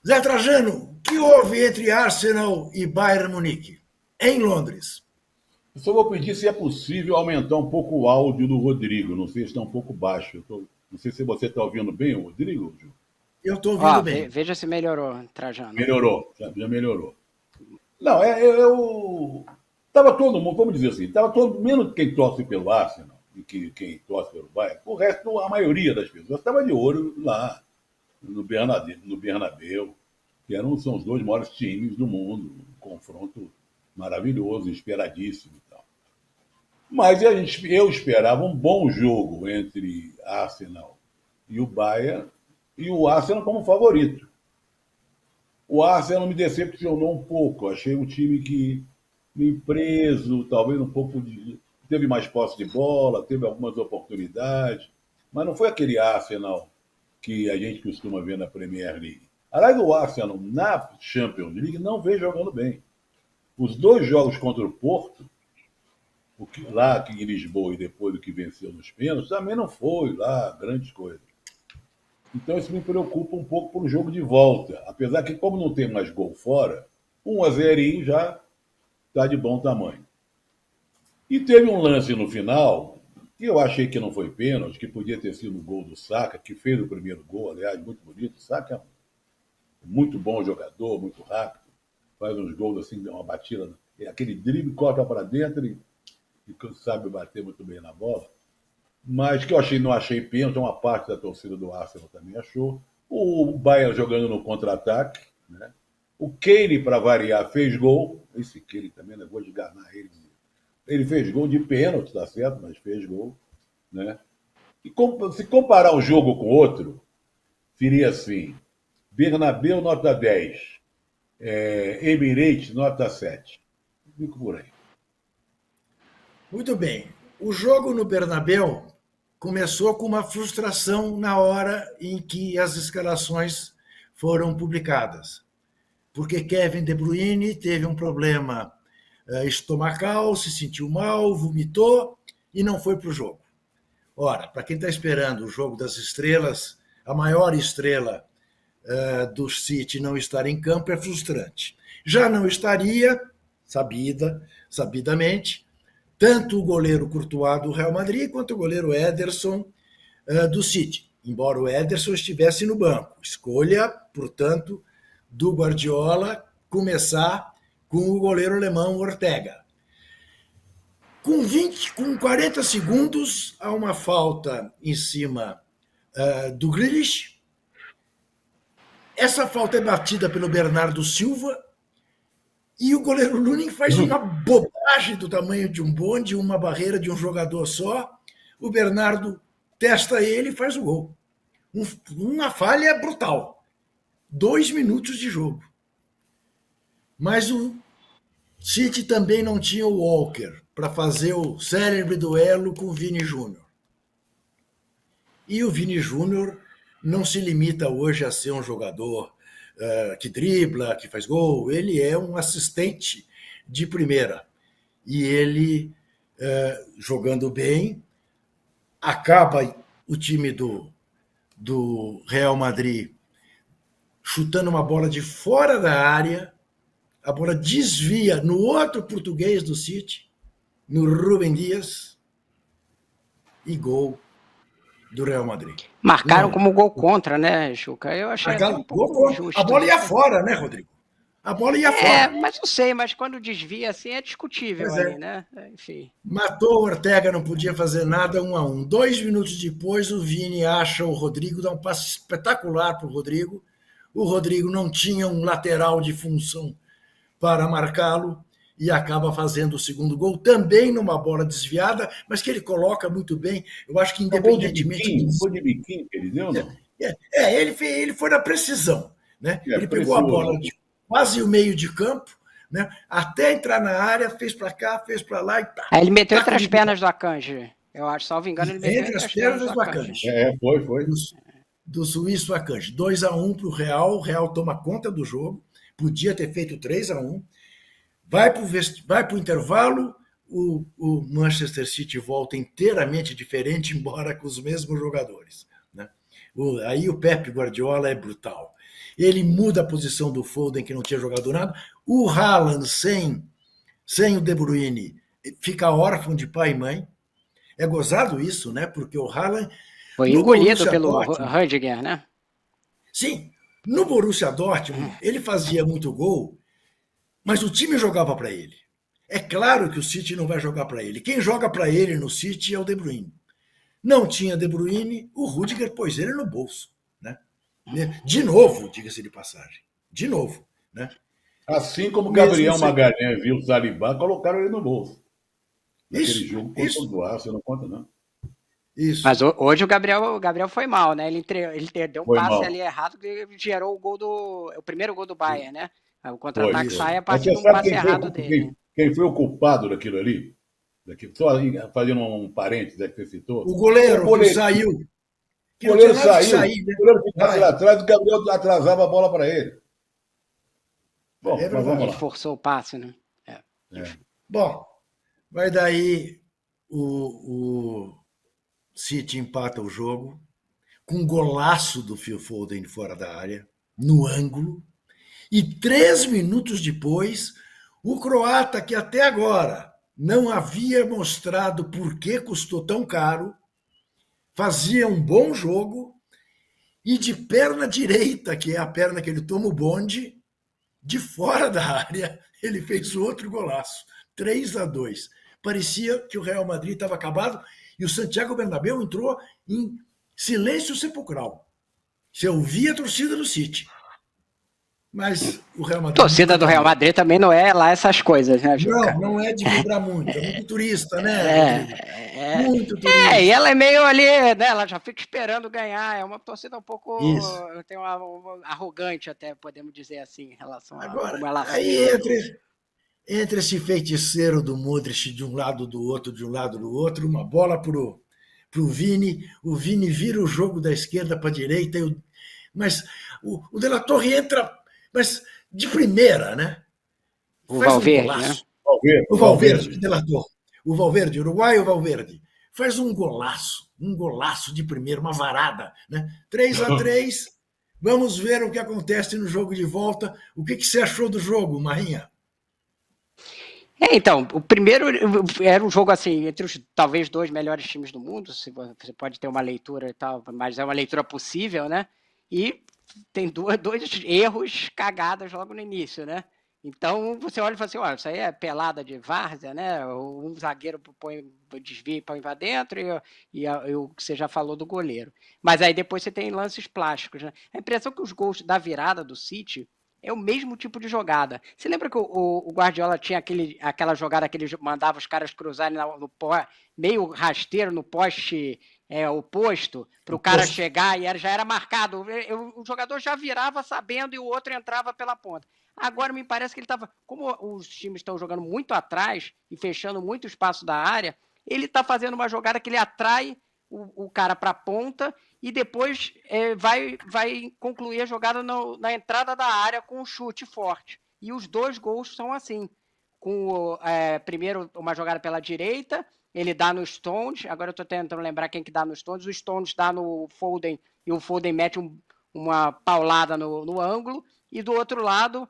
Zé Trajano, o que houve entre Arsenal e Bayern Munique, em Londres? Eu só vou pedir se é possível aumentar um pouco o áudio do Rodrigo. Não sei se está um pouco baixo. Não sei se você está ouvindo bem o Rodrigo, Ju. Eu estou ouvindo Ó, bem. veja se melhorou, Trajano. Melhorou, já melhorou. Não, eu. Tava todo mundo, vamos dizer assim, tava todo menos quem torce pelo Arsenal e quem torce pelo Bayern, o resto, a maioria das pessoas estava de olho lá no Bernabéu, são os dois maiores times do mundo, um confronto maravilhoso, esperadíssimo e tal. Mas eu esperava um bom jogo entre Arsenal e o Bayern, e o Arsenal como favorito. O Arsenal me decepcionou um pouco. Achei um time que meio preso, talvez um pouco de. Teve mais posse de bola, teve algumas oportunidades, mas não foi aquele Arsenal que a gente costuma ver na Premier League. Aliás, o Arsenal na Champions League não vem jogando bem. Os dois jogos contra o Porto, lá aqui em Lisboa e depois do que venceu nos pênaltis, também não foi lá grandes coisas. Então isso me preocupa um pouco para o jogo de volta. Apesar que, como não tem mais gol fora, 1-0 já está de bom tamanho. E teve um lance no final, que eu achei que não foi pênalti, que podia ter sido o gol do Saka, que fez o primeiro gol, aliás, muito bonito. O Saka é um muito bom jogador, muito rápido, faz uns gols assim, uma batida, aquele drible, corta para dentro e sabe bater muito bem na bola. Mas que não achei pênalti, uma parte da torcida do Arsenal também achou. O Bayern jogando no contra-ataque, né? O Kane, para variar, fez gol. Esse Kane também, não vou desganar ele. Ele fez gol de pênalti, tá certo, mas fez gol, né? E se comparar um jogo com outro, seria assim: Bernabéu, nota 10. Emirates, nota 7. Fico por aí. Muito bem. O jogo no Bernabéu começou com uma frustração na hora em que as escalações foram publicadas, porque Kevin De Bruyne teve um problema estomacal, se sentiu mal, vomitou e não foi para o jogo. Ora, para quem está esperando o jogo das estrelas, a maior estrela do City não estar em campo é frustrante. Já não estaria, sabidamente, tanto o goleiro Courtois do Real Madrid quanto o goleiro Ederson do City, embora o Ederson estivesse no banco. Escolha, portanto, do Guardiola começar com o goleiro alemão Ortega. Com 40 segundos, há uma falta em cima do Grealish. Essa falta é batida pelo Bernardo Silva e o goleiro Lunin faz uma bobagem do tamanho de um bonde, uma barreira de um jogador só. O Bernardo testa ele e faz o gol. Uma falha brutal. 2 minutos de jogo. Mas o City também não tinha o Walker para fazer o célebre duelo com o Vini Júnior. E o Vini Júnior não se limita hoje a ser um jogador que dribla, que faz gol. Ele é um assistente de primeira. E ele, jogando bem, acaba o time do Real Madrid chutando uma bola de fora da área, a bola desvia no outro português do City, no Rubem Dias, e gol do Real Madrid. Marcaram como gol contra, né, Juca? Eu achei até um pouco justo. A bola ia fora, né, Rodrigo? A bola ia fora. Mas não sei, mas quando desvia assim é discutível ali, né? Enfim. Matou o Ortega, não podia fazer nada, 1-1. 2 minutos depois, o Vini acha o Rodrigo, dá um passe espetacular para o Rodrigo. O Rodrigo não tinha um lateral de função para marcá-lo e acaba fazendo o segundo gol, também numa bola desviada, mas que ele coloca muito bem. Eu acho que independentemente... Foi de biquinho que ele deu, não? Ele foi na precisão, né? Ele pegou a bola de quase o meio de campo, né? Até entrar na área, fez para cá, fez para lá e tá. Aí ele meteu entre as pernas do Akanji. Eu acho, salvo engano, ele meteu entre as pernas do Akanji. Foi. Do suíço Akanji. 2-1 para o Real toma conta do jogo, podia ter feito 3-1, vai para o intervalo, o Manchester City volta inteiramente diferente, embora com os mesmos jogadores, né? Aí o Pep Guardiola é brutal. ele muda a posição do Foden, que não tinha jogado nada. O Haaland, sem o De Bruyne, fica órfão de pai e mãe. É gozado isso, né? Porque o Haaland... Foi no engolido Borussia pelo Dortmund, Rudiger, né? sim, no Borussia Dortmund, ele fazia muito gol, mas o time jogava para ele. É claro que o City não vai jogar para ele. Quem joga para ele no City é o De Bruyne. Não tinha De Bruyne, o Rudiger pôs ele no bolso, né? De novo, diga-se de passagem. De novo, né? Assim como Mesmo Gabriel sem... Magalhães viu o Salibá, colocaram ele no bolso. Naquele Isso, jogo contra o Arsenal, não conta, não. isso. Mas hoje o Gabriel foi mal, né? Ele deu um Foi passe mal. ali errado que gerou o primeiro gol do Bayern, né? O contra-ataque Foi. sai a Mas partir você de um sabe passe errado dele. quem foi o culpado daquilo ali? Só fazendo um parênteses que você citou. O goleiro que saiu. Que o não goleiro tinha nada de saiu, sair, né? o goleiro ficava lá atrás, o Gabriel atrasava a bola para ele. Bom, É mas vamos Ele lá. forçou o passe, né? Bom, vai daí o City empata o jogo com um golaço do Phil Foden fora da área, no ângulo, e 3 minutos depois, o croata, que até agora não havia mostrado por que custou tão caro, fazia um bom jogo e de perna direita, que é a perna que ele toma o bonde, de fora da área, ele fez outro golaço, 3-2. Parecia que o Real Madrid estava acabado e o Santiago Bernabéu entrou em silêncio sepulcral. Você ouvia a torcida do City. Mas o Real Madrid... A torcida do Real Madrid também não é lá essas coisas, né, Juca? Não é de vibrar muito. É muito turista, né, Rodrigo? Muito e turista. ela é meio ali, né? Ela já fica esperando ganhar. É uma torcida um pouco... Isso. Tem uma arrogante, até, podemos dizer assim, em relação a Agora, como ela aí entre esse feiticeiro do Modric de um lado do outro, de um lado do outro, uma bola pro Vini, o Vini vira o jogo da esquerda para a direita, mas o De La Torre entra, mas de primeira, né? O Faz Valverde, um golaço. Valverde, O Valverde, De La Torre. O Valverde, uruguaio Valverde. Faz um golaço de primeira, uma varada, né? 3-3. Vamos ver o que acontece no jogo de volta. O que você achou do jogo, Marinha? Então, o primeiro era um jogo assim, entre os talvez 2 melhores times do mundo, se você pode ter uma leitura e tal, mas é uma leitura possível, né? E tem dois erros cagadas logo no início, né? Então você olha e fala assim, olha, isso aí é pelada de várzea, né? Um zagueiro desvia e põe para dentro e o que você já falou do goleiro. Mas aí depois você tem lances plásticos, né? A impressão que os gols da virada do City é o mesmo tipo de jogada. Você lembra que o Guardiola tinha aquela jogada que ele mandava os caras cruzarem meio rasteiro no poste oposto, para o cara chegar e já era marcado. O jogador já virava sabendo e o outro entrava pela ponta. Agora me parece que ele estava... Como os times estão jogando muito atrás e fechando muito espaço da área, ele está fazendo uma jogada que ele atrai o cara para a ponta e depois vai concluir a jogada na entrada da área com um chute forte. E os 2 gols são assim. Primeiro, uma jogada pela direita, ele dá no Stones, agora eu estou tentando lembrar quem que dá no Stones, o Stones dá no Foden, e o Foden mete uma paulada no ângulo, e do outro lado,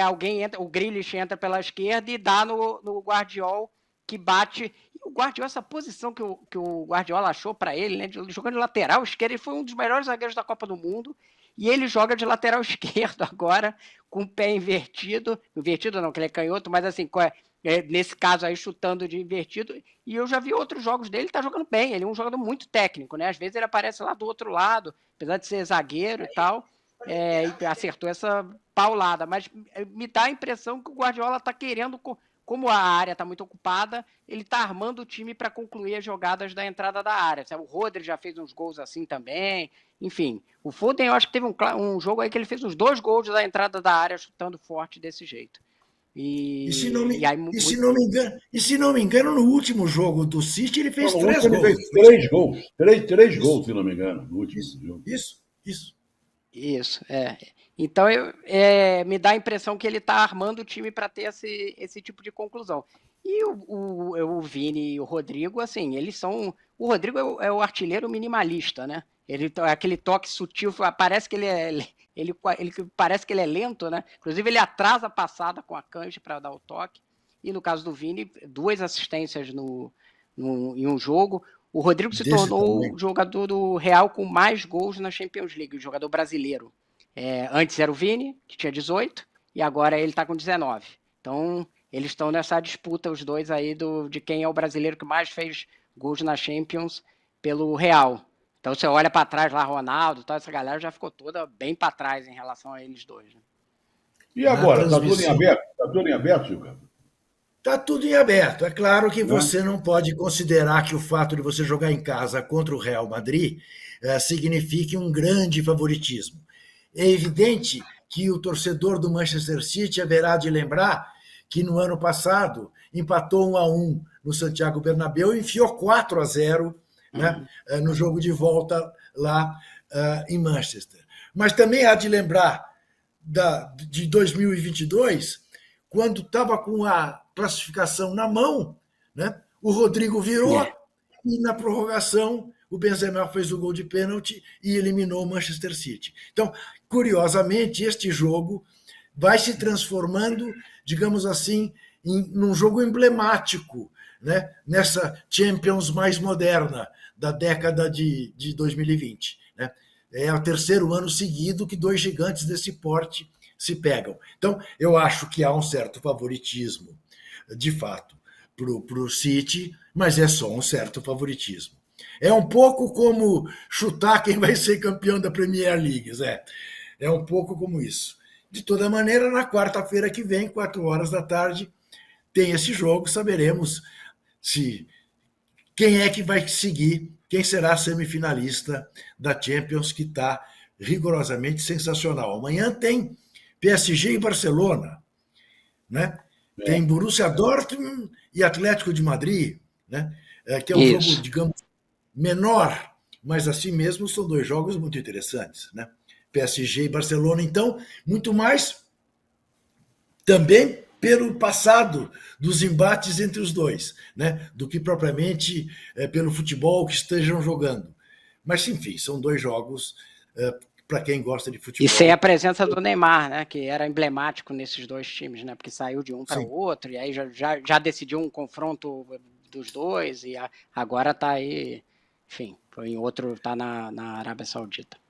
alguém entra, o Grealish entra pela esquerda e dá no Guardiola, que bate... E o Guardiola, essa posição que o Guardiola achou para ele, né, jogando de lateral esquerdo, ele foi um dos melhores zagueiros da Copa do Mundo, e ele joga de lateral esquerdo agora, com o pé invertido não, que ele é canhoto, mas assim, nesse caso aí, chutando de invertido, e eu já vi outros jogos dele, ele tá jogando bem, ele é um jogador muito técnico, né, às vezes ele aparece lá do outro lado, apesar de ser zagueiro e tal, e acertou essa paulada, mas me dá a impressão que o Guardiola tá querendo... Como a área está muito ocupada, ele está armando o time para concluir as jogadas da entrada da área. O Rodri já fez uns gols assim também. Enfim, o Foden, eu acho que teve um jogo aí que ele fez uns 2 gols da entrada da área, chutando forte desse jeito. E se não me engano, no último jogo do City, ele fez 3 gols. Ele fez 3 gols. 3 gols, se não me engano, no último jogo. Isso. Então, me dá a impressão que ele está armando o time para ter esse tipo de conclusão. E o Vini e o Rodrigo, assim, eles são... O Rodrigo é o artilheiro minimalista, né? Ele é aquele toque sutil, parece que ele ele parece que ele é lento, né? Inclusive ele atrasa a passada com a cancha para dar o toque. E no caso do Vini, 2 assistências em um jogo. O Rodrigo se tornou o jogador do Real com mais gols na Champions League, o jogador brasileiro. Antes era o Vini, que tinha 18, e agora ele está com 19. Então, eles estão nessa disputa, os dois aí, de quem é o brasileiro que mais fez gols na Champions pelo Real. Então, você olha para trás lá, Ronaldo, essa galera já ficou toda bem para trás em relação a eles dois. Né? E agora? Está tudo em aberto? Está tudo em aberto, Silvio? Está tudo em aberto. É claro que você não pode considerar que o fato de você jogar em casa contra o Real Madrid signifique um grande favoritismo. É evidente que o torcedor do Manchester City haverá de lembrar que no ano passado empatou 1-1 no Santiago Bernabéu e enfiou 4-0, né, no jogo de volta lá em Manchester. Mas também há de lembrar de 2022, quando estava com a classificação na mão, né, o Rodrigo virou e na prorrogação o Benzema fez o gol de pênalti e eliminou o Manchester City. Então, curiosamente, este jogo vai se transformando, digamos assim, num jogo emblemático, né, nessa Champions mais moderna da década de 2020. Né? É o terceiro ano seguido que 2 gigantes desse porte se pegam. Então, eu acho que há um certo favoritismo, de fato, para o City, mas é só um certo favoritismo. É um pouco como chutar quem vai ser campeão da Premier League, Zé. É um pouco como isso. De toda maneira, na quarta-feira que vem, 16h, tem esse jogo, saberemos quem é que vai seguir, quem será a semifinalista da Champions, que está rigorosamente sensacional. Amanhã tem PSG e Barcelona, né? Tem Borussia Dortmund e Atlético de Madrid, né? Que é um jogo, digamos, menor, mas assim mesmo são 2 jogos muito interessantes, né? PSG e Barcelona, então, muito mais também pelo passado dos embates entre os dois, né? Do que propriamente pelo futebol que estejam jogando. Mas, enfim, são 2 jogos para quem gosta de futebol. E sem a presença do Neymar, né? Que era emblemático nesses 2 times, né? Porque saiu de um para o outro, e aí já decidiu um confronto dos 2, e agora está aí, enfim, foi em outro, está na Arábia Saudita.